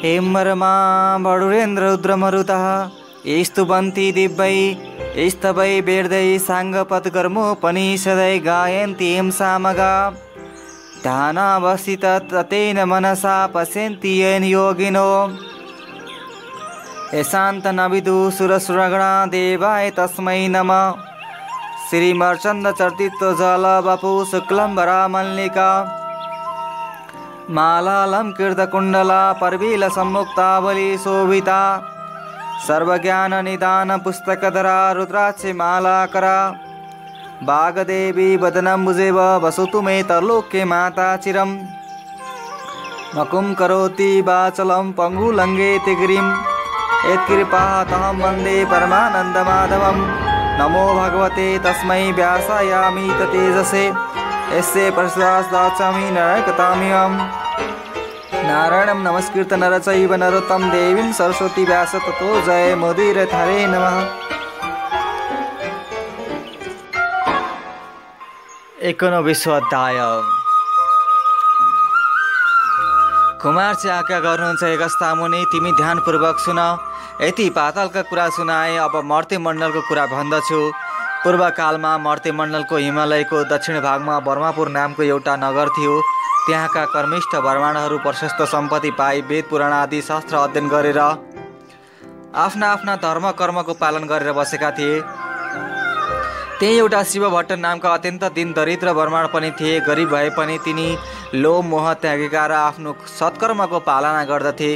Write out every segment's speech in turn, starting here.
हेमरमा बडुरेन्द्र रुद्रमरुतः स्तुवन्ति दिव्यै स्तवै वेदै साङ्गपद्कर्मोपनिषदै गायन्ति हेम सामगा ध्यानावस्थित ततेन मनसा पश्यन्ति येन योगिनो यशान्तनविदु सुरसुरगणा देवाय तस्मै नमः। श्रीमर्चन्दचर्तित्वजलवपु शुक्लम्बरामल्लिका मालालङ्कृतकुण्डला पर्वीलसम्मुक्तावली शोभिता सर्वज्ञाननिदानपुस्तकधरा रुद्राक्षि मालाकरा वागदेवी वदनम्बुजेव वसतु मे तरलोके माता चिरं मकुं करोति वाचलं पङ्गुलङ्घेति गिरिं यत्कृपातहं वन्दे परमानन्दमाधवं। नमो भगवते तस्मै व्यासायामीत तेजसे यस्य प्रसादाचामि नरकतामियम्। नारायणं नमस्कृत्य नर चैव नरोत्तमं देवीं सरस्वती व्यास ततो जय मुदीरये नमः। एकोनविंशो अध्याय। कुमार चाहिँ आज्ञा गर्नुहुन्छ एकस्ता मुनि, तिमी ध्यानपूर्वक सुन। यति पातालका कुरा सुनाए, अब मर्त्यमण्डलको कुरा भन्दछु। पूर्वकालमा मर्त्यमण्डलको हिमालयको दक्षिण भागमा बर्मापुर नामको एउटा नगर थियो। त्यहाँका कर्मिष्ठ ब्राह्मणहरू प्रशस्त सम्पत्ति पाई वेद पुराण आदि शास्त्र अध्ययन गरेर आफ्ना आफ्ना धर्म कर्मको पालन गरेर बसेका थिए। त्यही एउटा शिवभट्ट नामका अत्यन्त दिन दरिद्र ब्राह्मण पनि थिए। गरिब भए पनि तिनी लोभ मोह त्यागेका र आफ्नो सत्कर्मको पालना गर्दथे।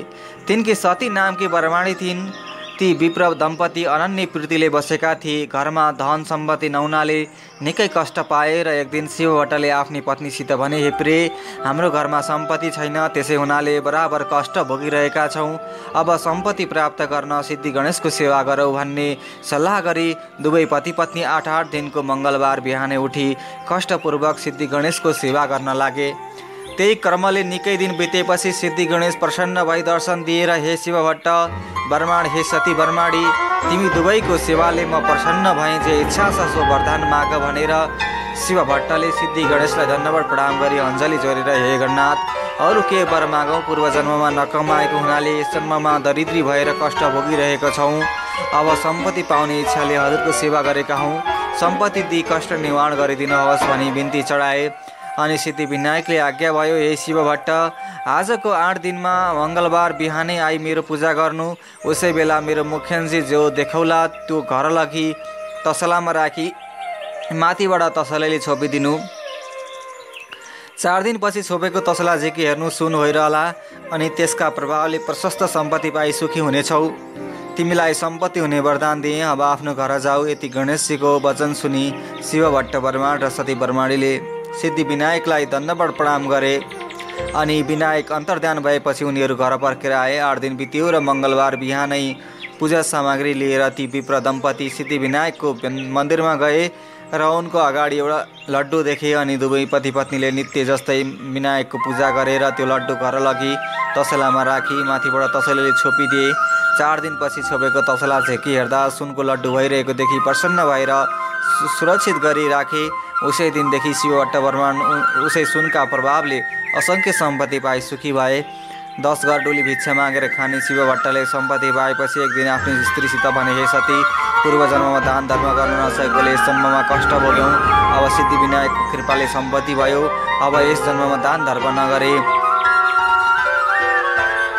तिनकी सती नामकी ब्राह्मणी थिइन्। ती विप्र दम्पति अनन्य प्रीतिले बसेका थिए। घरमा धन सम्पत्ति नहुनाले निकै कष्ट पाए र एक दिन शिवभट्टले आफ्नी पत्नीसित भने, हे प्रिय, हाम्रो घरमा सम्पत्ति छैन, त्यसै हुनाले बराबर कष्ट भोगिरहेका छौँ। अब सम्पत्ति प्राप्त गर्न सिद्धि गणेशको सेवा गरौँ भन्ने सल्लाह गरी दुवै पति पत्नी 8 दिनको मङ्गलबार बिहानै उठी कष्टपूर्वक सिद्धि गणेशको सेवा गर्न लागे। त्यही क्रमले निकै दिन बितेपछि सिद्धि गणेश प्रसन्न भई दर्शन दिएर, हे शिवभट्ट ब्राह्मण, हे सती ब्राह्मणी, तिमी दुवैको सेवाले म प्रसन्न भएँ, जे इच्छा छ सो वरदान माग भनेर शिवभट्टले सिद्धि गणेशलाई धन्यवाद प्रणाम गरी अञ्जली जोडेर, हे गणनाथ, अरू के वर मागौँ, पूर्व जन्ममा नकमाएको हुनाले यस जन्ममा दरिद्री भएर कष्ट भोगिरहेका छौँ। अब सम्पत्ति पाउने इच्छाले हजुरको सेवा गरेका हौँ, सम्पत्ति दिई कष्ट निवारण गरिदिनुहोस् भनी बिन्ती चढाए। अनि सिद्धिविनायकले आज्ञा भयो, हे शिवभट्ट, आजको 8 दिनमा मङ्गलबार बिहानै आई मेरो पूजा गर्नु। उसै बेला मेरो मुख्यन्जी जो देखौला त्यो घर लगी तसलामा राखी माथिबाट तसलाले छोपिदिनु। 4 दिनपछि छोपेको तसला झिकी हेर्नु सुन भइरहला अनि त्यसका प्रभावले प्रशस्त सम्पत्ति पाई सुखी हुनेछौ। तिमीलाई सम्पत्ति हुने वरदान दिएँ, अब आफ्नो घर जाऊ। यति गणेशजीको वचन सुनि शिवभट्ट ब्राह्मण र सती ब्राह्मणीले सिद्धिविनायकलाई धन्यवाद प्रणाम गरे। अनि विनायक अन्तर्ध्यान भएपछि उनीहरू घर फर्केर आए। 8 दिन बित्यो र मङ्गलबार बिहानै पूजा सामग्री लिएर ती विप्र दम्पति सिद्धिविनायकको मन्दिरमा गए र उनको अगाडि एउटा लड्डु देखे। अनि दुवै पति पत्नीले नित्य जस्तै विनायकको पूजा गरेर त्यो लड्डु घर लगी तसलामा राखी माथिबाट तसलाले छोपिदिए। 4 दिनपछि छोपेको तसला झेकी हेर्दा सुनको लड्डु भइरहेको देखि प्रसन्न भएर सुरक्षित गरी राखे। उसै दिनदेखि शिवभट्ट ब्राह्मण उसै सुनका प्रभावले असङ्ख्य सम्पत्ति पाई सुखी भए। 10 घर डोली भिक्षा मागेर खाने शिवभट्टले सम्पत्ति पाएपछि एक दिन आफ्नो स्त्रीसित भने, हे सती, पूर्व जन्ममा दान धर्म गर्न नसकेकोले यस जन्ममा कष्ट भोग्यौँ। अब सिद्धिविनायकको कृपाले सम्पत्ति भयो, अब यस जन्ममा दान धर्म नगरे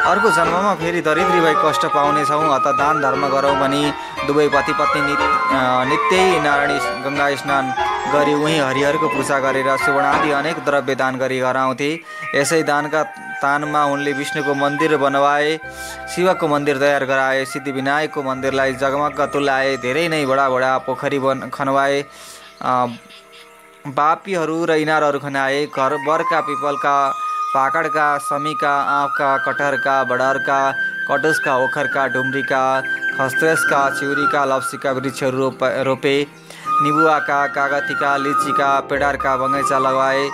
अर्को जन्ममा फेरि दरिद्री भई कष्ट पाउनेछौँ, अत दान धर्म गरौँ भनी दुवै पति पत्नी नित्यै नारायणी गङ्गा स्नान गरी उहीँ हरिहरको पूजा गरेर सुवर्ण आदि अनेक द्रव्य दान गरी गराउँथे। यसै दानका तानमा उनले विष्णुको मन्दिर बनवाए, शिवको मन्दिर तयार गराए, सिद्धिविनायकको मन्दिरलाई जगमग तुल्याए, धेरै नै बडा पोखरी खनवाए, बापीहरू र इनारहरू खनाए। घर बरका पिपलका, पाकडका, समीका, आँपका, कटहरका, बडरका, कटुसका, ओखरका, डुम्रीका, खस्तेसका, चिउरीका, लप्सीका वृक्षहरू रोपे। निबुवाका, कागतीका, लिचीका, पेडारका बगैँचा लगाए।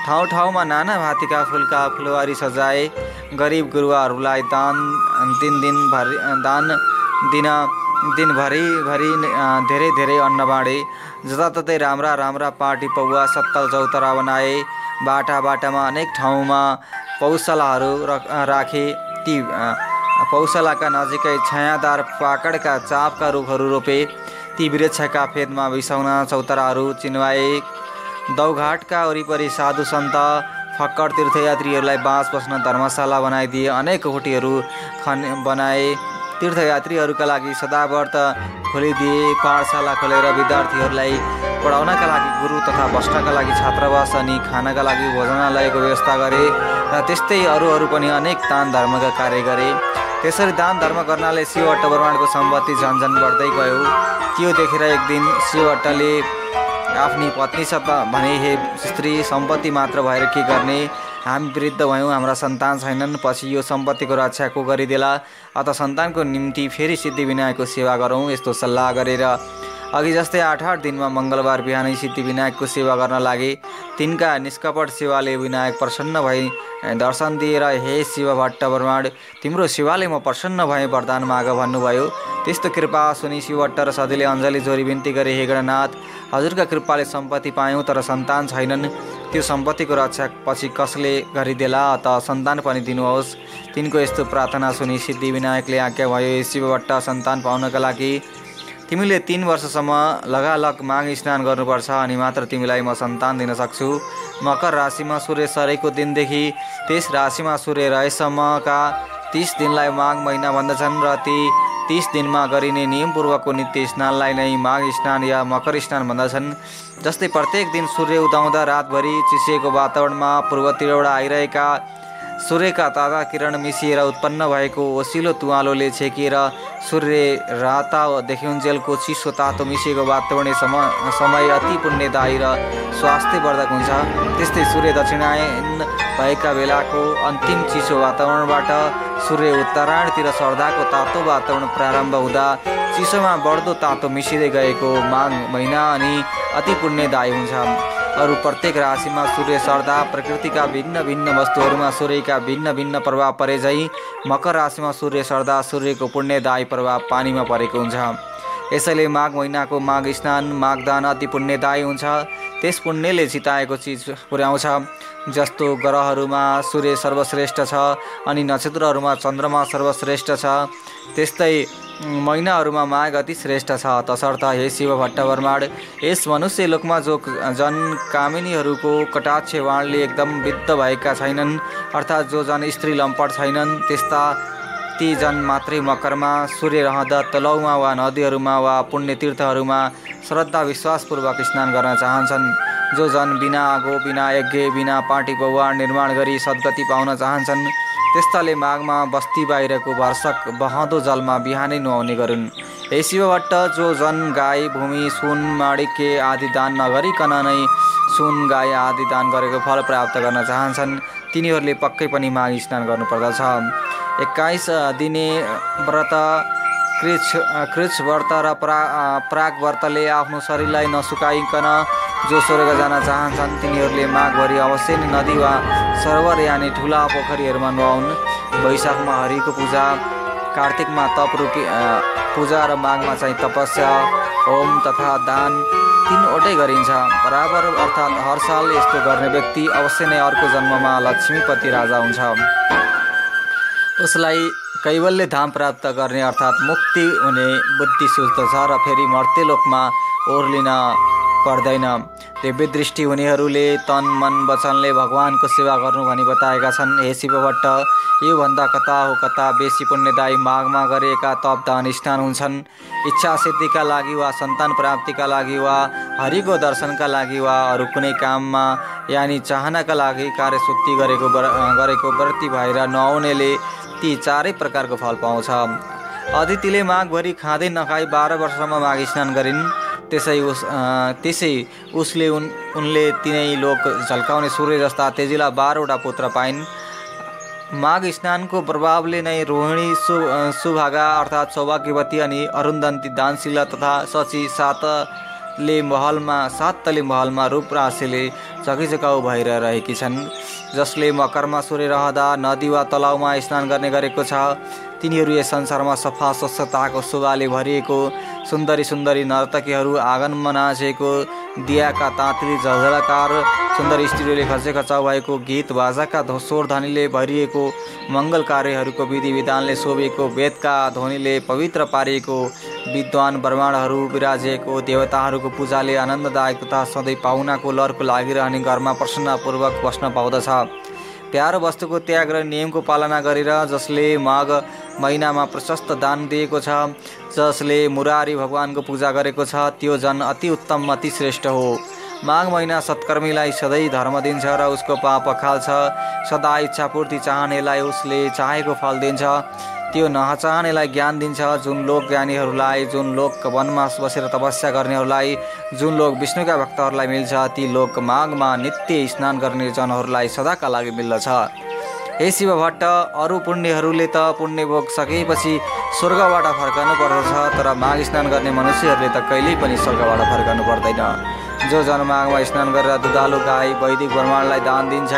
ठाउँ ठाउँमा नाना भाँतीका फुलका फुलवारी सजाए। गरिब गुरुवाहरूलाई दिनभरि धेरै अन्न बाँडे। जताततै राम्रा पार्टी पौवा सत्तल चौतरा बनाए। बाटामा अनेक ठाउँमा पौशालाहरू राखे। ती पौषलाका नजिकै छायादार पाकडका चापका रुखहरू रोपे। ती वृक्षका फेदमा बिसाउन चौताराहरू चिन्वाए। दौघाटका वरिपरि साधु सन्त फक्कड तीर्थयात्रीहरूलाई बाँस बस्न धर्मशाला बनाइदिए। अनेक कोठीहरू बनाए। तीर्थयात्रीहरूका लागि सदाव्रत खोलिदिए। पाठशाला खोलेर विद्यार्थीहरूलाई पढाउनका लागि गुरु तथा बस्नका लागि छात्रावास अनि खानका लागि भोजनालयको व्यवस्था गरे र त्यस्तै अरू पनि अनेक दान धर्मका कार्य गरे। त्यसरी दान धर्म गर्नाले शिवभट्ट ब्रह्माण्डको सम्पत्ति झन्झन बढ्दै गयो। त्यो देखेर एक दिन शिवभट्टले आफ्नी पत्नीसित भने, हे स्त्री, सम्पत्ति मात्र भएर के गर्ने? हामी वृद्ध भयौँ, हाम्रा सन्तान छैनन्। पछि यो सम्पत्तिको रक्षा को गरिदेला? अत सन्तानको निम्ति फेरि सिद्धिविनायकको सेवा गरौँ। यस्तो सल्लाह गरेर अघि जस्तै 8 दिनमा मङ्गलबार बिहानै सिद्धिविनायकको सेवा गर्न लागे। तिनका निष्कपट सेवाले विनायक प्रसन्न भई दर्शन दिएर, हे शिवभट्ट ब्रह्माण्ड, तिम्रो सेवाले म प्रसन्न भएँ, वरदान माग भन्नुभयो। त्यस्तो कृपा सुनि शिवभट्ट र सधैँले अञ्जली जोरी बिन्ती गरे, हे गणनाथ, हजुरका कृपाले सम्पत्ति पायौँ तर सन्तान छैनन्। त्यो सम्पत्तिको रक्षा पछि कसले गरिदेला? अत सन्तान पनि दिनुहोस्। तिनको यस्तो प्रार्थना सुनि सिद्धिविनायकले आज्ञा भयो, हे शिवभट्ट, सन्तान पाउनका लागि तिमीले 3 वर्षसम्म लगालग माघ स्नान गर्नुपर्छ, अनि मात्र तिमीलाई म सन्तान दिन सक्छु। मकर राशिमा सूर्य सरेको दिनदेखि त्यस राशिमा सूर्य रहेसम्मका 30 दिनलाई माघ महिना भन्दछन् र ती 30 दिनमा गरिने नियमपूर्वकको नित्य स्नानलाई नै माघ स्नान या मकर स्नान भन्दछन्। जस्तै प्रत्येक दिन सूर्य उदाउँदा रातभरि चिसिएको वातावरणमा पूर्वतिरबाट आइरहेका सूर्यका ताजा किरण मिसिएर उत्पन्न भएको ओसिलो तुवालोले छेकिएर सूर्य राता देखिउन्जेलको चिसो तातो मिसिएको वातावरणीय समय अति पुण्यदायी र स्वास्थ्यवर्धक हुन्छ। त्यस्तै सूर्य दक्षिणायन भएका बेलाको अन्तिम चिसो वातावरणबाट सूर्य उत्तरायणतिर सर्दाको तातो वातावरण प्रारम्भ हुँदा चिसोमा बढ्दो तातो मिसिँदै गएको माघ महिना अनि अति पुण्यदायी हुन्छ। अरू प्रत्येक राशिमा सूर्य सर्दा प्रकृतिका भिन्न भिन्न वस्तुहरूमा सूर्यका भिन्न भिन्न प्रभाव परे झैँ मकर राशिमा सूर्य सर्दा सूर्यको पुण्यदायी प्रभाव पानीमा परेको हुन्छ। यसैले माघ महिनाको माघ स्नान माघदान अति पुण्यदायी हुन्छ। त्यस पुण्यले चिताएको चिज पुर्याउँछ। जस्तो ग्रहहरूमा सूर्य सर्वश्रेष्ठ छ अनि नक्षत्रहरूमा चन्द्रमा सर्वश्रेष्ठ छ, त्यस्तै महिनाहरूमा माघ अति श्रेष्ठ छ। तसर्थ हे शिवभट्ट ब्रह्माण्ड, यस मनुष्य लोकमा जो जन कामिनीहरूको कटाक्ष वाणले एकदम विद्ध भएका छैनन्, अर्थात् जो जन स्त्री लम्पट छैनन्, त्यस्ता ती जन मात्रै मकरमा सूर्य रहँदा तलाउमा वा नदीहरूमा वा पुण्य तीर्थहरूमा श्रद्धा विश्वासपूर्वक स्नान गर्न चाहन्छन्। जो जन बिना आगो, बिना यज्ञ, बिना पाटी पौवाड निर्माण गरी सद्गति पाउन चाहन्छन्, त्यस्ताले माघमा बस्ती बाहिरको भर्सक बहँदो जलमा बिहानै नुहाउने गरून्। हे शिवभट्ट, जो जन गाई, भूमि, सुन, माणिक्य आदि दान नगरिकन नै सुन, गाई आदि दान गरेको फल प्राप्त गर्न चाहन्छन्, तिनीहरूले पक्कै पनि माघ स्नान गर्नुपर्दछ। 21 दिने व्रत, कृच्छ व्रत र प्राग व्रतले आफ्नो शरीरलाई नसुकाइकन जो स्वर्ग जान चाहन्छन्, तिनीहरूले माघभरि अवश्य नै नदी वा सरोवर यानि ठुला पोखरीहरूमा नुहाउन्। वैशाखमा हरिको पूजा, कार्तिकमा तप रूपी पूजा र माघमा चाहिँ तपस्या, होम तथा दान तीनवटै गरिन्छ बराबर। अर्थात् हर साल यस्तो गर्ने व्यक्ति अवश्य नै अर्को जन्ममा लक्ष्मीपति राजा हुन्छ। उसलाई कैवल्य धाम प्राप्त गर्ने अर्थात् मुक्ति हुने बुद्धि सुझ्दछ र फेरि मर्त्यलोकमा ओर्लिन पर्दैन। दिव्य दृष्टि हुनेहरूले तन मन वचनले भगवानको सेवा गर्नु भनी बताएका छन्। हे शिवभट्ट, योभन्दा कता हो कता बेसी पुण्यदायी माघमा गरिएका तप दान स्नान हुन्छन्। इच्छा सिद्धिका लागि वा सन्तान प्राप्तिका लागि वा हरिको दर्शनका लागि वा अरू कुनै काममा यानि चाहनाका लागि कार्यशुद्धि गरेको व्रती भएर नुहाउनेले ती चारै प्रकारको फल पाउँछ। अदितिले माघभरि खाँदै नखाई 12 वर्षसम्म माघ स्नान गरिन्। त्यसै उसले उनले तिनै लोक झल्काउने सूर्य जस्ता तेजिला 12वटा पुत्र पाइन्। माघ स्नानको प्रभावले नै रोहिणी, सुभागा अर्थात् सौभाग्यवती अनि अरुन्धती दानशीला तथा शची सात तले महलमा रूप राशिले झकिझकाउ भएर रहेकी छन्। जसले मकरमा सूर्य रहँदा नदी वा तलाउमा स्नान गर्ने गरेको छ, तिनीहरू यस संसारमा सफा स्वच्छताको शोभाले भरिएको सुन्दरी सुन्दरी नर्तकीहरू आँगनमा नाचेको दियाका ताँत्री झलझलकार सुन्दर स्त्रीले खचेखचाउ भएको गीत बाजाका स्वर ध्वनिले भरिएको मङ्गल कार्यहरूको विधि विधानले शोभेको वेदका ध्वनिले पवित्र पारिएको विद्वान ब्राह्मणहरू विराजेको देवताहरूको पूजाले आनन्ददायक तथा सधैँ पाहुनाको लहरको लागिरहने घरमा प्रसन्नपूर्वक बस्न पाउँदछ। प्यारो वस्तुको त्याग र नियमको पालना गरेर जसले माघ महिनामा प्रशस्त दान दिएको छ, जसले मुरारी भगवानको पूजा गरेको छ, त्यो जन अति उत्तम अति श्रेष्ठ हो। माघ महिना सत्कर्मीलाई सधैँ धर्म दिन्छ र उसको पाप पखाल्छ। सदा इच्छापूर्ति चाहनेलाई उसले चाहेको फल दिन्छ। त्यो नचाहनेलाई ज्ञान दिन्छ। जुन लोक ज्ञानीहरूलाई, जुन लोक वनमा बसेर तपस्या गर्नेहरूलाई, जुन लोक विष्णुका भक्तहरूलाई मिल्छ, ती लोक माघमा नित्य स्नान गर्ने जनहरूलाई सदाका लागि मिल्दछ। हे शिव भट्ट, अरू पुण्यहरूले त पुण्य भोग सकेपछि स्वर्गबाट फर्कनु पर्दछ, तर माघ स्नान गर्ने मनुष्यहरूले त कहिल्यै पनि स्वर्गबाट फर्कनु पर्दैन। जो जन माघमा स्नान गरेर दुधालु गाई वैदिक ब्राह्मणलाई दान दिन्छ,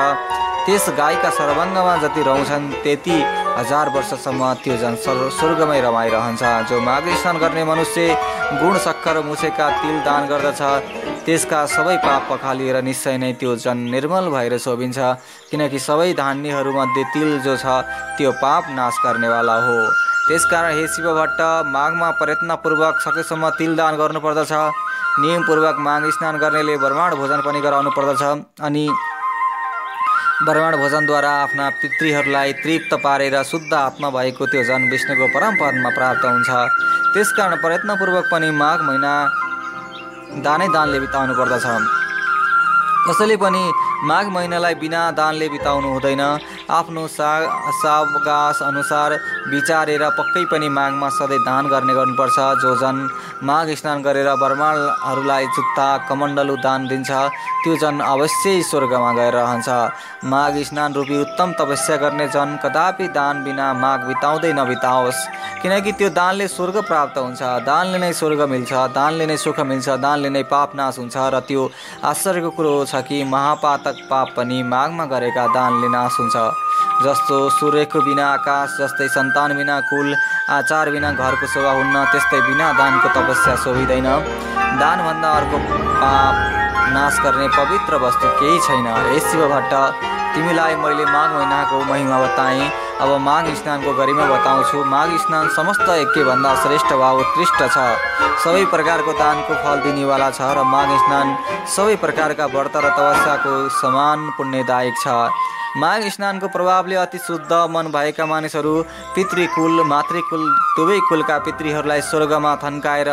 त्यस गाईका सर्वाङ्गमा जति रहन्छन् त्यति 1000 वर्षसम्म त्यो जन स्वर्गमै रमाइरहन्छ। जो माघ स्नान गर्ने मनुष्य गुण सक्खर मुछेका तिल दान गर्दछ, त्यसका सबै पाप पखालिएर निश्चय नै त्यो जन निर्मल भएर शोभिन्छ, किनकि सबै धान्यहरूमध्ये तिल जो छ त्यो पाप नाश गर्नेवाला हो। त्यसकारण हे शिव भट्ट, माघमा प्रयत्नपूर्वक सकेसम्म तिल दान गर्नुपर्दछ। नियमपूर्वक माघ स्नान गर्नेले ब्राह्मण भोजन पनि गराउनु पर्दछ अनि ब्राह्मण भोजनद्वारा आफ्ना पितृहरूलाई तृप्त पारेर शुद्ध आत्मा भएको त्यो जन विष्णुको परम पदमा प्राप्त हुन्छ। त्यसकारण प्रयत्नपूर्वक पनि माघ महिना दानै दानले बिताउनु पर्दछ। कसैले पनि माघ महिनालाई बिना दानले बिताउनु हुँदैन। आफ्नो सावकाश अनुसार विचारेर पक्कै पनि माघमा सधैँ दान गर्नुपर्छ। जो जन माघ स्नान गरेर ब्राह्मणहरूलाई जुत्ता कमण्डलु दान दिन्छ, त्यो जन अवश्यै स्वर्गमा गएर रहन्छ। माघ स्नान रूपी उत्तम तपस्या गर्ने जन कदापि दान बिना माघ बिताउँदै नबिताओस्, किनकि त्यो दानले स्वर्ग प्राप्त हुन्छ। दानले नै स्वर्ग मिल्छ, दानले नै सुख मिल्छ, दानले नै पाप नाश हुन्छ। र त्यो आश्चर्यको कुरो छ कि महापातक पाप पनि माघमा गरेका दानले नाश हुन्छ। जस्तो सूर्यको बिना आकाश, जस्तै सन्तान बिना कुल, आचार बिना घरको शोभा हुन्न, त्यस्तै बिना दानको तपस्या शोभिँदैन। दानभन्दा अर्को पाप नाश गर्ने पवित्र वस्तु केही छैन। हे शिव भट्ट, तिमीलाई मैले माघ महिनाको महिमा बताएँ, अब माघ स्नानको गरिमा बताउँछु। माघ स्नान समस्त यज्ञभन्दा श्रेष्ठ वा उत्कृष्ट छ, सबै प्रकारको दानको फल दिनेवाला छ र माघ स्नान सबै प्रकारका व्रत र तपस्याको समान पुण्यदायक छ। माघ स्नानको प्रभावले अति शुद्ध मन भएका मानिसहरू पितृकुल मातृकुल दुवै कुलका पितृहरूलाई स्वर्गमा थन्काएर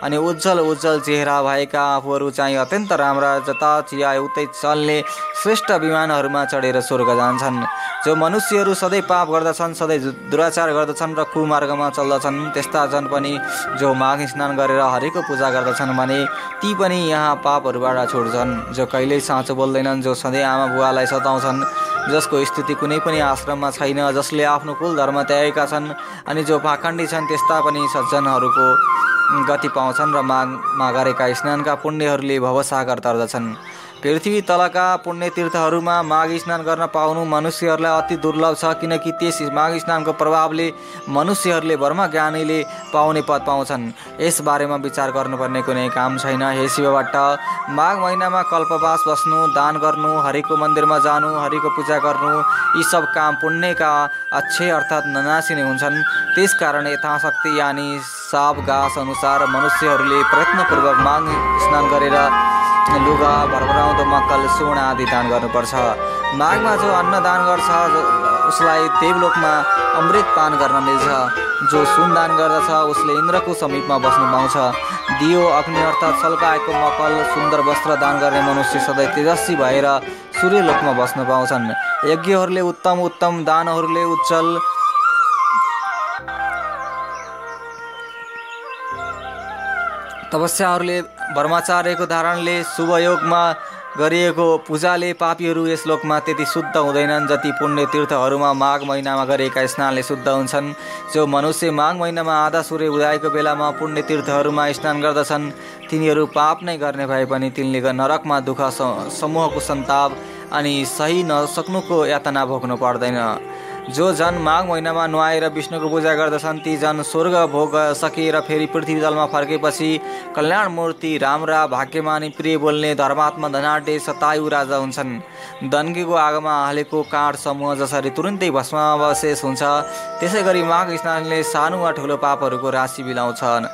अनि उज्जवल उज्जवल चेहरा भएका आफूहरू चाहिँ अत्यन्त राम्रा जता चियाए उतै चल्ने श्रेष्ठ विमानहरूमा चढेर स्वर्ग जान्छन्। जो मनुष्यहरू सधैँ पाप गर्दछन्, सधैँ दुराचार गर्दछन् र कुमार्गमा चल्दछन्, त्यस्ता जन पनि जो माघ स्नान गरेर हरिको पूजा गर्दछन् भने ती पनि यहाँ पापहरूबाट छुट्छन्। जो कहिल्यै साँचो बोल्दैनन्, जो सधैँ आमा बुवालाई सताउँछन्, जसको स्थिति कुनै पनि आश्रममा छैन, जसले आफ्नो कुल धर्म त्यागेका छन् अनि जो पाखण्डी छन्, त्यस्ता पनि सज्जनहरूको गति पाउँछन् र माघमा गरेका स्नानका पुण्यहरूले भवसागर तर्दछन्। पृथ्वी तलका पुण्यतीर्थहरूमा माघ स्नान गर्न पाउनु मनुष्यहरूलाई अति दुर्लभ छ, किनकि त्यस माघ स्नानको प्रभावले मनुष्यहरूले ब्रह्म ज्ञानीले पाउने पद पाउँछन्। यस बारेमा विचार गर्नुपर्ने कुनै काम छैन। हे शिव भट्ट, माघ महिनामा कल्पवास बस्नु, दान गर्नु, हरिको मन्दिरमा जानु, हरिको पूजा गर्नु, यी सब काम पुण्यका अक्षय अर्थात् ननासिने हुन्छन्। त्यसकारण यथाशक्ति यानि सावकाश अनुसार मनुष्यहरूले प्रयत्नपूर्वक माघ स्नान गरेर लुगा, भरभराउँदो मक्कल, सुन आदि दान गर्नुपर्छ। माघमा जो अन्न दान गर्छ उसलाई देवलोकमा अमृत पान गर्न मिल्छ। जो सुन दान गर्दछ उसले इन्द्रको समीपमा बस्नु पाउँछ। दियो, अग्नि अर्थात् सल्काएको मक्कल, सुन्दर वस्त्र दान गर्ने मनुष्य सधैँ तेजस्वी भएर सूर्यलोकमा बस्न पाउँछन्। यज्ञहरूले उत्तम उत्तम दानहरूले उज्जवल तपस्याहरूले ब्रह्मचार्यको धारणले शुभयोगमा गरिएको पूजाले पापीहरू यस लोकमा त्यति शुद्ध हुँदैनन् जति पुण्य तीर्थहरूमा माघ महिनामा गरेका स्नानले शुद्ध हुन्छन्। जो मनुष्य माघ महिनामा आधा सूर्य उदाएको बेलामा पुण्य तीर्थहरूमा स्नान गर्दछन् तिनीहरू पाप नै गर्ने भए पनि तिनले नरकमा दुःख समूहको सन्ताप अनि सही नसक्नुको यातना भोग्नु पर्दैन। जो जन माघ महिनामा नुहाएर विष्णुको पूजा गर्दछन् ती जन स्वर्ग भोग सकेर फेरि पृथ्वी तलमा फर्केपछि कल्याण मूर्ति राम्रा भाग्यमानी प्रिय बोल्ने धर्मात्मा धनाढ्य शतायु राजा हुन्छन्। दन्कीको आगोमा हालेको काठ समूह जसरी तुरुन्तै भस्मावशेष हुन्छ त्यसै गरी माघ स्नानले सानो वा ठुलो पापहरूको राशि बिलाउँछन्।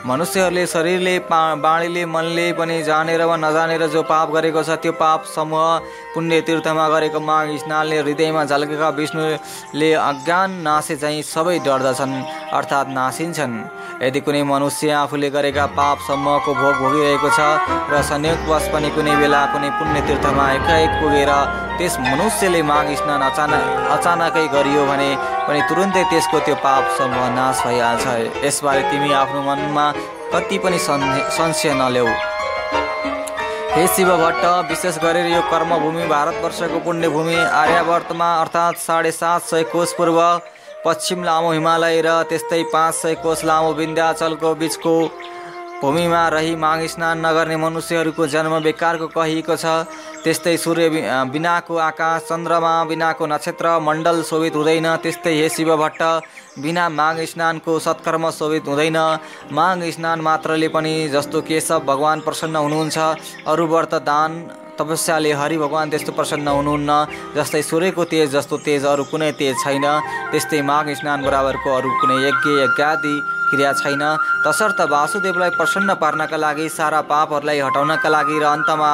मनुष्यहरूले शरीरले बाणीले मनले पनि जानेर वा नजानेर जो पाप गरेको छ त्यो पाप समूह पुण्य तीर्थमा गरेको माघ स्नानले हृदयमा झल्केका विष्णुले अज्ञान नासे चाहिँ सबै डर्दछन् अर्थात् नासिन्छन्। यदि कुनै मनुष्य आफूले गरेका पाप समूहको भोग भोगिरहेको छ र संयोगवश पनि कुनै बेला कुनै पुण्य तीर्थमा एकाएक पुगेर त्यस मनुष्यले माघ स्नान अचानकै गरियो भने पनि तुरुन्तै त्यसको त्यो पाप समूह नाश भइहाल्छ। यसबारे तिमी आफ्नो मनमा कति पनि संशय नल्याऊ। हे शिव भट्ट, विशेष गरेर यो कर्मभूमि भारतवर्षको पुण्यभूमि आर्यावर्तमा अर्थात् 750 कोश पूर्व पश्चिम लामो हिमालय र त्यस्तै 500 कोश लामो विन्ध्याचलको बीचको भूमिमा रही माघ स्नान नगर्ने मनुष्यहरूको जन्म बेकारको कहिएको छ। त्यस्तै सूर्य बिनाको आकाश, चन्द्रमा बिनाको नक्षत्र मण्डल शोभित हुँदैन। त्यस्तै हे शिव भट्ट, बिना माघ स्नानको सत्कर्म शोभित हुँदैन। माघ स्नान मात्रले पनि जस्तो केशव भगवान प्रसन्न हुनुहुन्छ, अरू व्रत दान तपस्याले हरि भगवान त्यस्तो प्रसन्न हुनुहुन्न। जस्तै सूर्यको तेज जस्तो तेज अरू कुनै तेज छैन, त्यस्तै माघ स्नान बराबरको अरू कुनै यज्ञादि क्रिया छैन। तसर्थ वासुदेवलाई प्रसन्न पार्नका लागि, सारा पापहरूलाई हटाउनका लागि र अन्तमा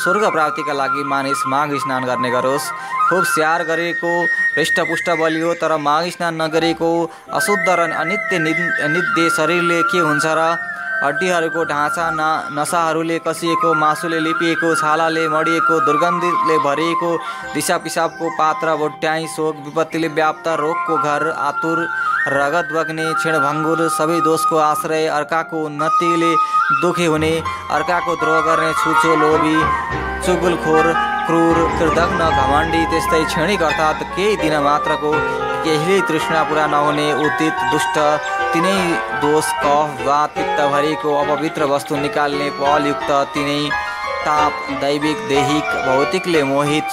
स्वर्ग प्राप्तिका लागि मानिस माघ स्नान गर्ने गरोस्। खुब स्याहार गरेको हृष्टपुष्ट बलियो तर माघ स्नान नगरेको अशुद्ध र नित्य शरीरले के हुन्छ र? हड्डीहरूको ढाँचा नसाहरूले कसिएको, मासुले लिपिएको, छालाले मडिएको, दुर्गन्धले भरिएको, दिशा पिसाबको पात्र, भोट्याई, शोक विपत्तिले व्याप्त, रोगको घर, आतुर, रगत बग्ने, क्षीणभङ्गुर, सबै दोषको आश्रय, अर्काको उन्नतिले दुखी हुने, अर्काको द्रोह गर्ने, छुचो, लोभी, चुगुलखोर, क्रूर, कृतघ्न, घमण्डी, त्यस्तै क्षणिक अर्थात् केही दिन मात्रको केहीले तृष्णा पुरा नहुने, उचित, दुष्ट, तिनै दोष, कफ वा पित्त भरिको अपवित्र वस्तु निकाल्ने, बलयुक्त, तिनै ताप, दैविक, दैहिक, भौतिकले मोहित,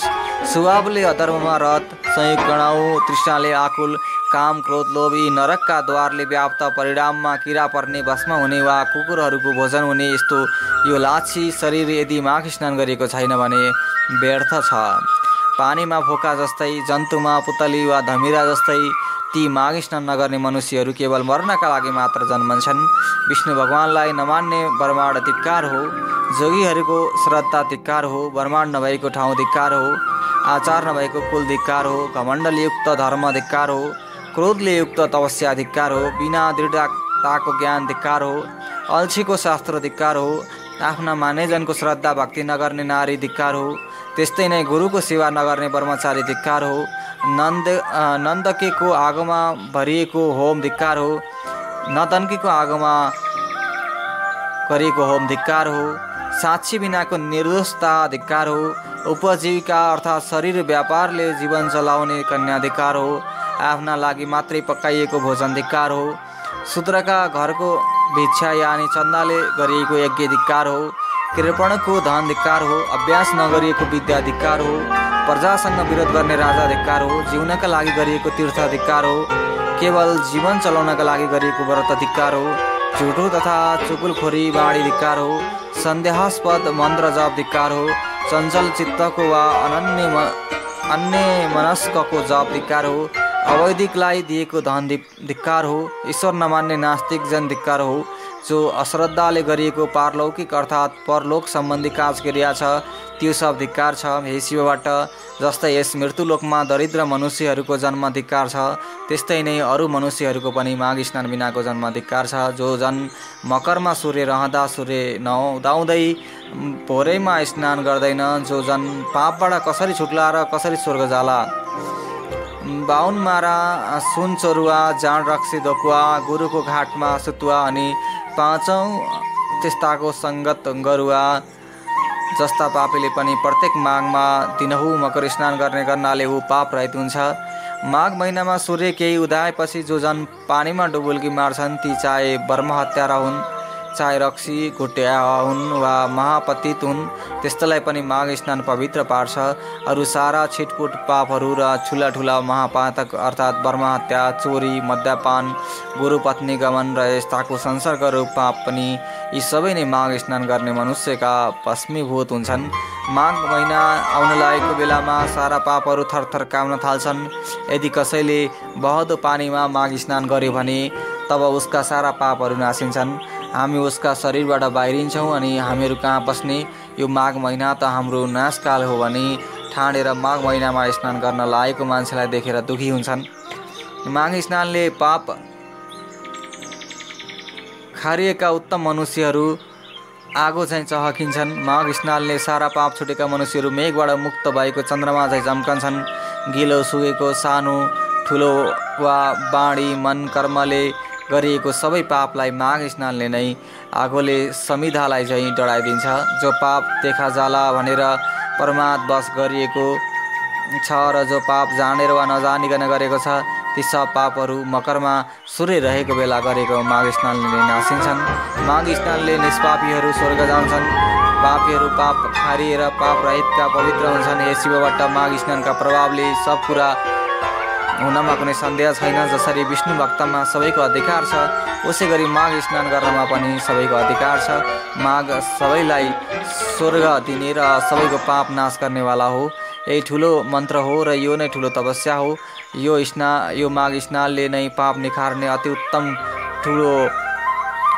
स्वभावले अधर्ममा रत, संयुक्त गणाउ, तृष्णाले आकुल, काम, क्रोध, लोभी, नरकका द्वारले व्याप्त, परिणाममा किरा पर्ने, भस्म हुने वा कुकुरहरूको भोजन हुने यस्तो यो लाछी शरीर यदि माघ स्नान गरेको छैन भने व्यर्थ छ। पानीमा फोका जस्तै, जन्तुमा पुतली वा धमिरा जस्तै ती माघ स्नान नगर्ने मनुष्यहरू केवल मर्नका लागि मात्र जन्मन्छन्। विष्णु भगवानलाई नमान्ने ब्रह्माण्ड धिक्कार हो, जोगीहरूको श्रद्धा धिक्कार हो, ब्रह्माण्ड नभएको ठाउँ धिक्कार हो, आचार नभएको कुल धिक्कार हो, घमण्डले युक्त धर्म धिक्कार हो, क्रोधले युक्त तपस्या धिक्कार हो, बिना दृढताको ज्ञान धिक्कार हो, अल्छीको शास्त्र धिक्कार हो, आफ्ना मानेजनको श्रद्धा भक्ति नगर्ने नारी धिक्कार हो, त्यस्तै नै गुरुको सेवा नगर्ने ब्रह्मचारी धिक्कार हो, नन्दकेको आगोमा भरिएको होम धिक्कार हो, नतन्कीको आगोमा गरिएको होम धिक्कार हो, साक्षी बिनाको निर्दोषता धिक्कार हो, उपजीविका अर्थात् शरीर व्यापारले जीवन चलाउने कन्या धिक्कार हो, आफ्ना लागि मात्रै पकाइएको भोजन धिक्कार हो, शूद्रका घरको भिक्षा यानि चन्दाले गरिएको यज्ञ धिक्कार हो, कृपणको धन धिक्कार हो, अभ्यास नगरिएको विद्या धिक्कार हो, प्रजासँग विरोध गर्ने राजा धिक्कार हो, जिउनका लागि गरिएको तीर्थ धिक्कार हो, केवल जीवन चलाउनका लागि गरिएको व्रत धिक्कार हो, झुठो तथा चुगुलखोरी बाणी धिक्कार हो, सन्देहास्पद मन्त्र जप धिक्कार हो, चञ्चल चित्तको वा अन्य मनस्कको जप धिक्कार हो, अवैधिकलाई दिएको धन धिक्कार हो, ईश्वर नमान्ने नास्तिक जन धिक्कार हो, जो अश्रद्धाले गरिएको पारलौकिक अर्थात् परलोक सम्बन्धी काज क्रिया छ त्यो सब धिक्कार छ। हे शिवबाट, जस्तै यस मृत्युलोकमा दरिद्र मनुष्यहरूको जन्म धिक्कार छ त्यस्तै नै अरू मनुष्यहरूको पनि माघ स्नान बिनाको जन्म धिक्कार छ। जो जन मकरमा सूर्य रहँदा सूर्य नउदाउँदै भोरैमा स्नान गर्दैन, जो जन पापबाट कसरी छुट्ला र कसरी स्वर्ग जाला। 52 मारा सुन चरुवा, जाँड रक्सी दोकुवा, गुरुको घाटमा सुतुवा अनि 5औं त्यस्ताको सङ्गत गरुवा जस्ता पापीले पनि प्रत्येक माघमा दिनहुँ मकर स्नान गर्ने गर्नाले ऊ पाप रहित हुन्छ। माघ महिनामा सूर्य केही उदाएपछि जो जन पानीमा डुबुल्की मार्छन् ती चाहे ब्रह्म हत्यारा हुन् चाहे रक्सी घुट्या हुन् वा महापतित हुन् त्यस्तोलाई पनि माघ स्नान पवित्र पार्छ। अरू सारा छिटपुट पापहरू र ठुला ठुला महापातक अर्थात् बर्मा हत्या, चोरी, मद्यपान, गुरुपत्नी गमन र यस्ताको संसर्गरूप पाप पनि यी सबै नै माघ स्नान गर्ने मनुष्यका भस्मीभूत हुन्छन्। माघ महिना आउन लागेको बेलामा सारा पापहरू थरथर काम्न थाल्छन्। यदि कसैले बहदो पानीमा माघ स्नान गर्यो भने तब उसका सारा पापहरू नासिन्छन्। हामी उसका शरीरबाट बाहिरिन्छौँ अनि हामीहरू कहाँ बस्ने? यो माघ महिना त हाम्रो नाशकाल हो भने ठानेर माघ महिनामा स्नान गर्न लागेको मान्छेलाई देखेर दुखी हुन्छन्। माघ स्नानले पाप खारिएका उत्तम मनुष्यहरू आगो चाहिँ चहकिन्छन्। माघ स्नानले सारा पाप छुटेका मनुष्यहरू मेघबाट मुक्त भएको चन्द्रमा चाहिँ झम्कन्छन्। गिलो सुकेको सानो ठुलो वा बाणी मन कर्मले गरिएको सबै पापलाई माघ स्नानले नै आगोले समिधालाई चाहिँ डढाइदिन्छ। जो पाप देखा जाला भनेर प्रमादवश गरिएको छ र जो पाप जानेर वा नजानिकन गरेको छ ती सब पापहरू मकरमा सूर्य रहेको बेला गरेको माघ स्नानले नासिन्छन्। माघ स्नानले निष्पापीहरू स्वर्ग जान्छन्। पापीहरू पाप खारिएर पाप रहितका पवित्र हुन्छन्। हे शिवबाट माघ स्नानका प्रभावले सब कुरा हुनमा कुनै सन्देह छैन। जसरी विष्णु भक्तमा सबैको अधिकार छ उसै गरी माघ स्नान गर्नमा पनि सबैको अधिकार छ। माघ सबैलाई स्वर्ग दिने र सबैको पाप नाश गर्नेवाला हो। यही ठुलो मन्त्र हो र यो नै ठुलो तपस्या हो। यो माघ स्नानले नै पाप निखार्ने अति उत्तम ठुलो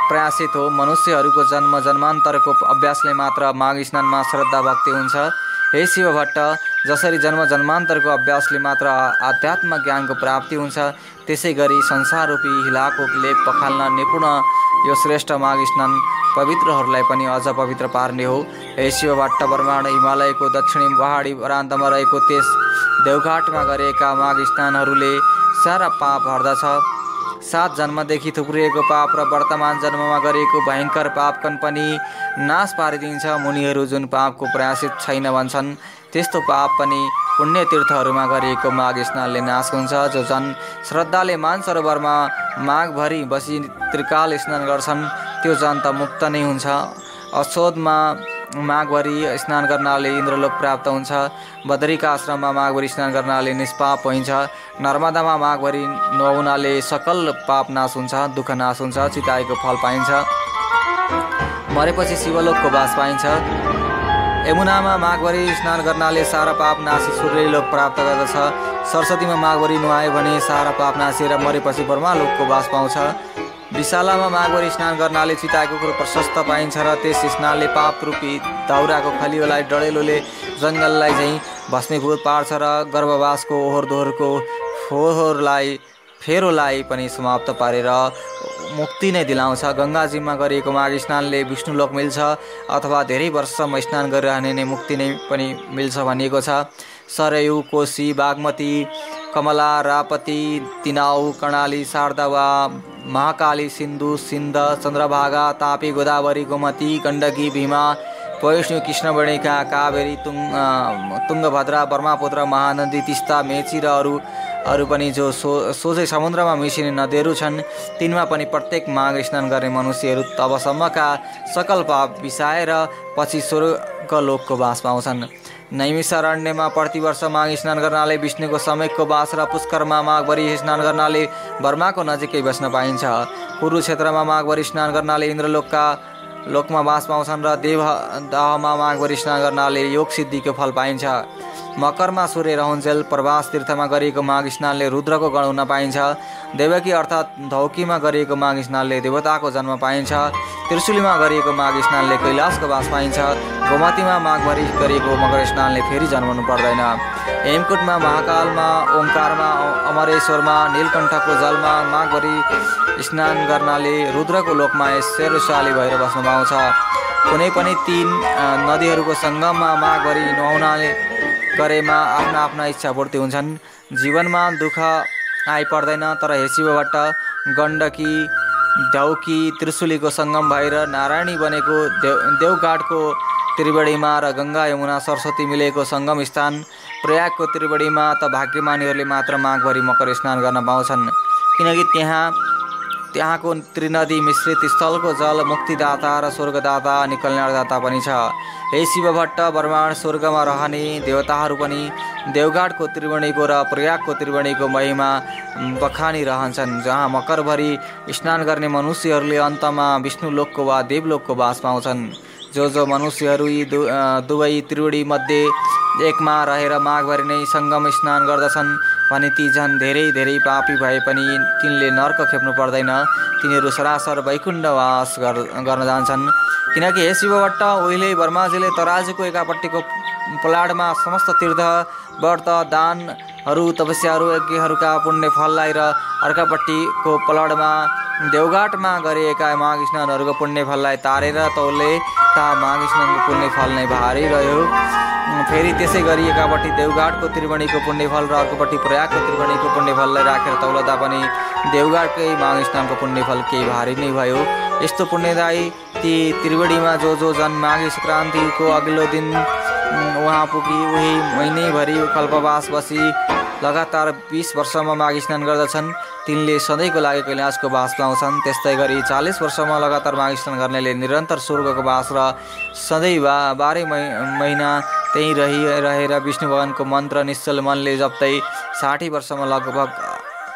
प्रयासित हो। मनुष्यहरूको जन्म जन्मान्तरको अभ्यासले मात्र माघ स्नानमा श्रद्धा भक्ति हुन्छ। हे शिव भट्ट, जसरी जन्म जन्मान्तरको अभ्यासले मात्र आध्यात्म ज्ञानको प्राप्ति हुन्छ त्यसै गरी संसाररूपी हिलाको लेप पखाल्न निपुण यो श्रेष्ठ माघ स्नान पवित्रहरूलाई पनि अझ पवित्र पार्ने हो। हे शिव भट्ट, ब्रह्माण्ड हिमालयको दक्षिणी पहाडी प्रान्तमा रहेको त्यस देवघाटमा गरेका माघ स्नानहरूले सारा पाप हर्दछ। 7 जन्मदेखि थुप्रिएको पाप र वर्तमान जन्ममा गरेको भयङ्कर पापकन पनि नाश पारिदिन्छ। मुनिहरू जुन पापको प्रयासित छैन भन्छन् त्यस्तो पाप पनि पुण्य तीर्थहरूमा गरिएको माघ स्नानले नाश हुन्छ। जो जन श्रद्धाले मानसरोवरमा माघभरि बसी त्रिकाल स्नान गर्छन् त्यो जन त मुक्त नै हुन्छ। अशोधमा माघभरि स्नान गर्नाले इन्द्रलोक प्राप्त हुन्छ। बदरीका आश्रममा माघभरि स्नान गर्नाले निष्पाप हुन्छ। नर्मदामा माघभरि नुहाउनाले सकल पाप नाश हुन्छ, दुःख नाश हुन्छ, चिताएको फल पाइन्छ, मरेपछि शिवलोकको बास पाइन्छ। यमुनामा माघभरि स्नान गर्नाले सारा पाप नासी सूर्यलोक प्राप्त गर्दछ। सरस्वतीमा माघभरि नुहायो भने सारा पाप नासेर मरेपछि ब्रह्मालोकको बास पाउँछ। विशालामा माघभरि स्नान गर्नाले चिताएको कुरो प्रशस्त पाइन्छ र त्यस स्नानले पाप रूपी दाउराको खलियोलाई डढेलोले जङ्गललाई चाहिँ भस्मीभूत पार्छ र गर्भवासको ओहोर दोहोरको फेरोलाई पनि समाप्त पारेर मुक्ति नै दिलाउँछ। गङ्गाजीमा गरिएको माघ स्नानले विष्णुलोक मिल्छ अथवा धेरै वर्षसम्म स्नान गरिरहने नै मुक्ति नै पनि मिल्छ भनिएको छ। सरयू, कोशी, बागमती, कमला, रापती, तिनाउ, कर्णाली, शारदा वा महाकाली, सिन्धु, सिन्ध, चन्द्रभागा, तापी, गोदावरी, गोमती, गण्डकी, भीमा, वैष्णु, कृष्णवर्णिका, कावेरी, तुङ्गभद्रा, ब्रह्मपुत्र, महानदी, तिस्ता, मेची र अरू पनि जो सोझै समुद्रमा मिसिने नदीहरू छन् तिनमा पनि प्रत्येक माघ स्नान गर्ने मनुष्यहरू तबसम्मका सकल पाप बिसाएर पछि स्वर्गलोकको बास पाउँछन्। नैमिषारण्यमा प्रतिवर्ष माघ स्नान गर्नाले विष्णुको समयको बास र पुष्करमा माघभरि स्नान गर्नाले ब्रह्माको नजिकै बस्न पाइन्छ। कुरुक्षेत्रमा माघभरि स्नान गर्नाले इन्द्रलोकमा बास पाउँछन् र देवदहमा माघभरि स्नान गर्नाले योग सिद्धिको फल पाइन्छ। मकरमा सूर्य रहन्जेल प्रवास तीर्थमा गरिएको माघ स्नानले रुद्रको गण हुन पाइन्छ। देवकी अर्थात् धौकीमा गरिएको माघ स्नानले देवताको जन्म पाइन्छ। त्रिशुलीमा गरिएको माघ स्नानले कैलाशको बास पाइन्छ। गोमतीमा माघभरि गरिएको मकर स्नानले फेरि जन्मनु पर्दैन। हेमकुटमा, महाकालमा, ओङ्कारमा, अमरेश्वरमा, नीलकण्ठको जलमा माघभरि स्नान गर्नाले रुद्रको लोकमा ऐश्वर्यशाली भएर बस्न पाउँछ। कुनै पनि 3 नदीहरूको सङ्गममा माघभरि नुहाउनाले गरेमा आफ्ना इच्छा पूर्ति हुन्छन्। जीवनमा दुःख आइपर्दैन। तर हे शिवबाट गण्डकी, धौकी, त्रिशुलीको सङ्गम भएर नारायणी बनेको देवघाटको त्रिवेणीमा र गङ्गा, यमुना, सरस्वती मिलेको सङ्गम स्थान प्रयागको त्रिवेणीमा त भाग्यमानीहरूले मात्र माघभरि मकर स्नान गर्न पाउँछन्। किनकि त्यहाँ त्यहाँको त्रिनदी मिश्रित स्थलको जल मुक्तिदाता र स्वर्गदाता अनि कल्याणदाता पनि छ। हे शिव भट्ट, ब्रह्माण्ड स्वर्गमा रहने देवताहरू पनि देवघाटको त्रिवेणीको र प्रयागको त्रिवेणीको महिमा बखानिरहन्छन्। जहाँ मकरभरि स्नान गर्ने मनुष्यहरूले अन्तमा विष्णुलोकको वा देवलोकको बास पाउँछन्। जो मनुष्यहरू यी दुवै त्रिवेणी मध्ये एकमा रहेर माघभरि नै सङ्गम स्नान गर्दछन् भने ती झन् धेरै पापी भए पनि तिनले नर्क खेप्नु पर्दैन, तिनीहरू सरासर वैकुण्ठवास गर्न जान्छन्। किनकि हे शिवभट्ट, उहिले ब्रह्माजीले तराजुको एकापट्टिको पलाडमा समस्त तीर्थ व्रत दानहरू तपस्याहरू यज्ञहरूका पुण्य फललाई र अर्कापट्टिको पलाडमा देवघाटमा गरिएका माघ स्नानहरूको पुण्य फललाई तारेर तौले माघ स्नानको पुण्य फल नै भारी रह्यो। फेरि त्यसै गरी एकापट्टि देवघाटको त्रिवेणीको पुण्यफल र अर्कोपट्टि प्रयागको त्रिवेणीको पुण्यफललाई राखेर तौलदा पनि देवघाटकै माघ स्नानको पुण्यफल केही भारी नै भयो। यस्तो पुण्यदायी ती त्रिवेणीमा जो जन माघे सङ्क्रान्तिको अघिल्लो दिन वहाँ पुगी उही महिनैभरि कल्पवास बसी लगातार 20 वर्षमा माघ स्नान गर्दछन्, तिनले सधैँको लागि कैलाशको बास पाउँछन्। त्यस्तै गरी 40 वर्षमा लगातार माघ स्नान गर्नेले निरन्तर स्वर्गको बास र सधैँ 12 महिना त्यहीँ रहेर विष्णु भगवानको मन्त्र निश्चल मनले जप्दै 60 वर्षमा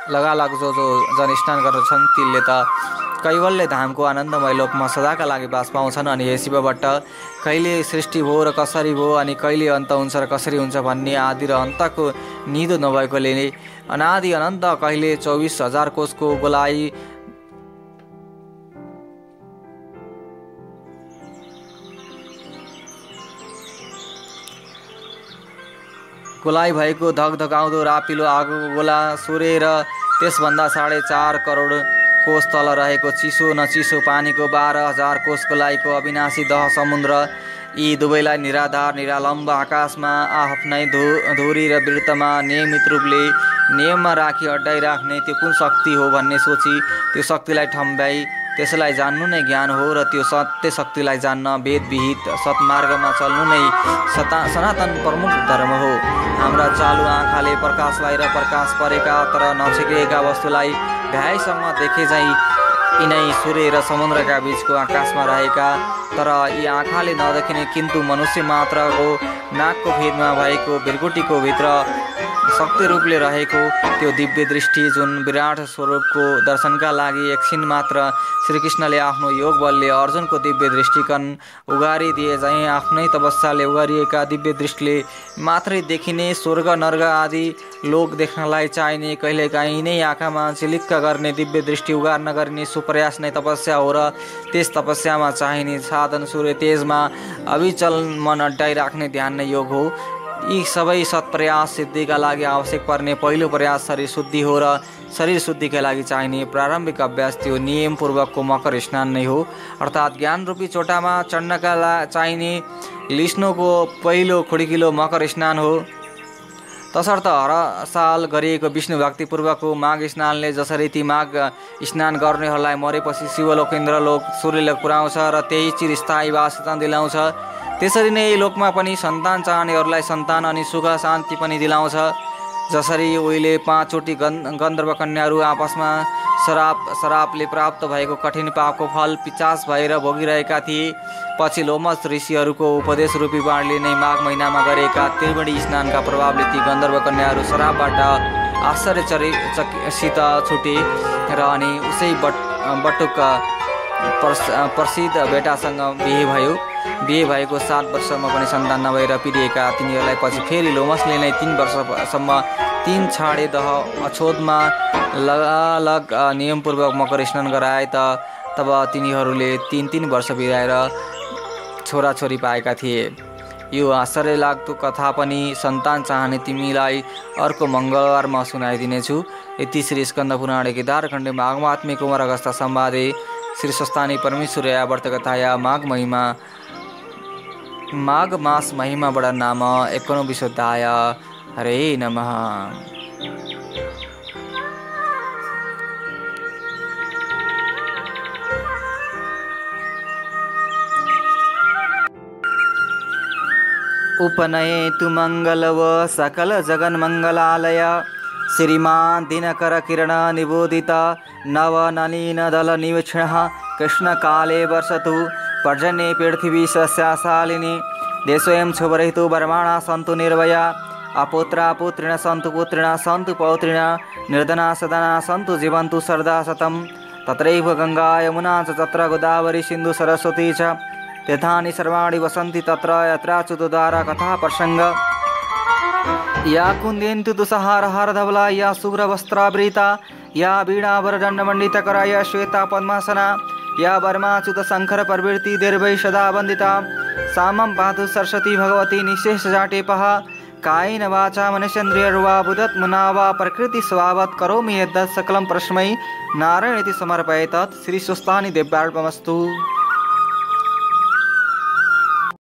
लगालग जो जन स्नान गर्दछन् तिनले त कैवल्य धामको आनन्दमय लोकमा सदाका लागि बास पाउँछन्। अनि हे शिवभट्ट, कहिले सृष्टि भयो र कसरी भयो अनि कहिले अन्त हुन्छ र कसरी हुन्छ भन्ने आदि र अन्तको निदो नभएकोले अनादि अनन्त कहिले 24,000 कोषको गोलाइ भएको धगधगाउँदो रापिलो आगोको गोला सोरेर त्यसभन्दा 4.5 करोड कोष तल रहेको चिसो नचिसो पानीको 12,000 कोष गोलाइको अविनाशी दह समुद्र, यी दुवैलाई निराधार निरालम्ब आकाशमा आफ्नै धुरी र वृत्तमा नियमित रूपले नियममा राखी अड्डाइराख्ने त्यो कुन शक्ति हो भन्ने सोची त्यो शक्तिलाई ठम्ब्याई त्यसलाई जान्नु नै ज्ञान हो र त्यो सत्य शक्तिलाई जान्न वेद विहित सत्मार्गमा चल्नु नै सनातन प्रमुख धर्म हो। हाम्रा चालु आँखाले प्रकाशलाई र प्रकाश परेका तर नछिकेका वस्तुलाई भ्याएसम्म देखे झैँ यिनै सूर्य र समुद्रका बीचको आकाशमा रहेका तर यी आँखाले नदेखिने किन्तु मनुष्य मात्रको नाकको फेदमा भएको भृकुटीको भित्र शक्ति रूपले रहेको त्यो दिव्य दृष्टि जुन विराट स्वरूपको दर्शनका लागि एकछिन मात्र श्रीकृष्णले आफ्नो योग बलले अर्जुनको दिव्य दृष्टिकन उगारिदिए झैँ आफ्नै तपस्याले उगारिएका दिव्य दृष्टिले मात्रै देखिने स्वर्ग नर्ग आदि लोक देख्नलाई चाहिने कहिलेकाहीँ नै आँखामा चिलिक्क गर्ने दिव्य दृष्टि उगार्न गरिने सुप्रयास नै तपस्या हो र त्यस तपस्यामा चाहिने साधन सूर्य तेजमा अविचल मन अड्डाइराख्ने ध्यान नै योग हो। यी सबै सत्प्रयास सिद्धिका लागि आवश्यक पर्ने पहिलो प्रयास शरीर शुद्धि हो र शरीर शुद्धिका लागि चाहिने प्रारम्भिक अभ्यास त्यो नियमपूर्वकको मकर स्नान नै हो। अर्थात् ज्ञान रूपी चोटामा चढ्नका चाहिने लिस्नोको पहिलो खुड्किलो मकर स्नान हो। तसर्थ हर साल गरिएको विष्णु भक्तिपूर्वकको माघ स्नानले जसरी ती माघ स्नान गर्नेहरूलाई मरेपछि शिवलोक इन्द्रलोक सूर्यलोक पुर्याउँछ र त्यही चिरस्थायी वासस्थान दिलाउँछ, त्यसरी नै लोकमा पनि सन्तान चाहनेहरूलाई सन्तान अनि सुख शान्ति पनि दिलाउँछ। जसरी उहिले 5 चोटि गन्धर्व कन्याहरू आपसमा शरापले प्राप्त भएको कठिन पापको फल पिचास भएर भोगिरहेका थिए, पछि लोमस ऋषिहरूको उपदेश रूपी बाणले नै माघ महिनामा गरेका त्रिवेणी स्नानका प्रभावले ती गन्धर्व कन्याहरू शरापबाट आश्चर्यचकित छुटे र अनि उसै बटुक प्रसिद्ध बेटासँग बिहे भएको 7 वर्षमा पनि सन्तान नभएर पिरिएका तिनीहरूलाई पछि फेरि लोमसले नै 3 वर्षसम्म 3 छाडे दह अछोदमा लगालग नियमपूर्वक मकर स्नान गराए तब तिनीहरूले 3 वर्ष बिताएर छोराछोरी पाएका थिए। यो आश्चर्य लाग्दो कथा पनि सन्तान चाहने तिमीलाई अर्को मङ्गलबारमा सुनाइदिनेछु। यति श्री स्कन्द पुराणे केदारखण्डे माघमात्म्य कुमारगस्ता संवादे श्री स्वस्थानी परमेश्वरया व्रतकथाया माघ मास महिमा बडा नाम 19 हरे नमः। उपनयेतु मङ्गलव सकल जगन्मङ्गलालय श्रीमान दिनकर किरण निबोधित नव नलिन दल निवीक्षण कृष्ण काले वर्षतु पर्जन्ये पृथिवी सस्याशालिनी देशोऽयं क्षोभरहितो वर्माणा सन्तु निर्भया अपुत्रा पुत्रिण सन्तु पुत्रिण सन्तु पौत्रिण निर्धना सदना सन्तु जीवन्तु सर्दा शतं तत्रैव गंगा यमुना च तत्र गोदावरी सिन्धु सरस्वती च तीर्थानि सर्वाणि वसन्ति तत्र यत्राच्युतोद्धार कथा प्रसंग या कुन्देन्तु तुषहारहार धवला या शुभ्रवस्त्रावृता या वीणावरदण्डमण्डितकरा या श्वेता पद्मासना या वर्माच्युत शंकर प्रवृत्ति दीर्घै सदा वन्दिता सामं पातु सरस्वती भगवती निशेष जाटेपः कायेन वाचा मनसेन्द्रियर्वा बुधत्मना वा प्रकृति स्वभावत् करोमि यद्यत् सकलं परस्मै नारायणेति समर्पयेत् श्री स्वस्तानि देव्यार्पणमस्तु।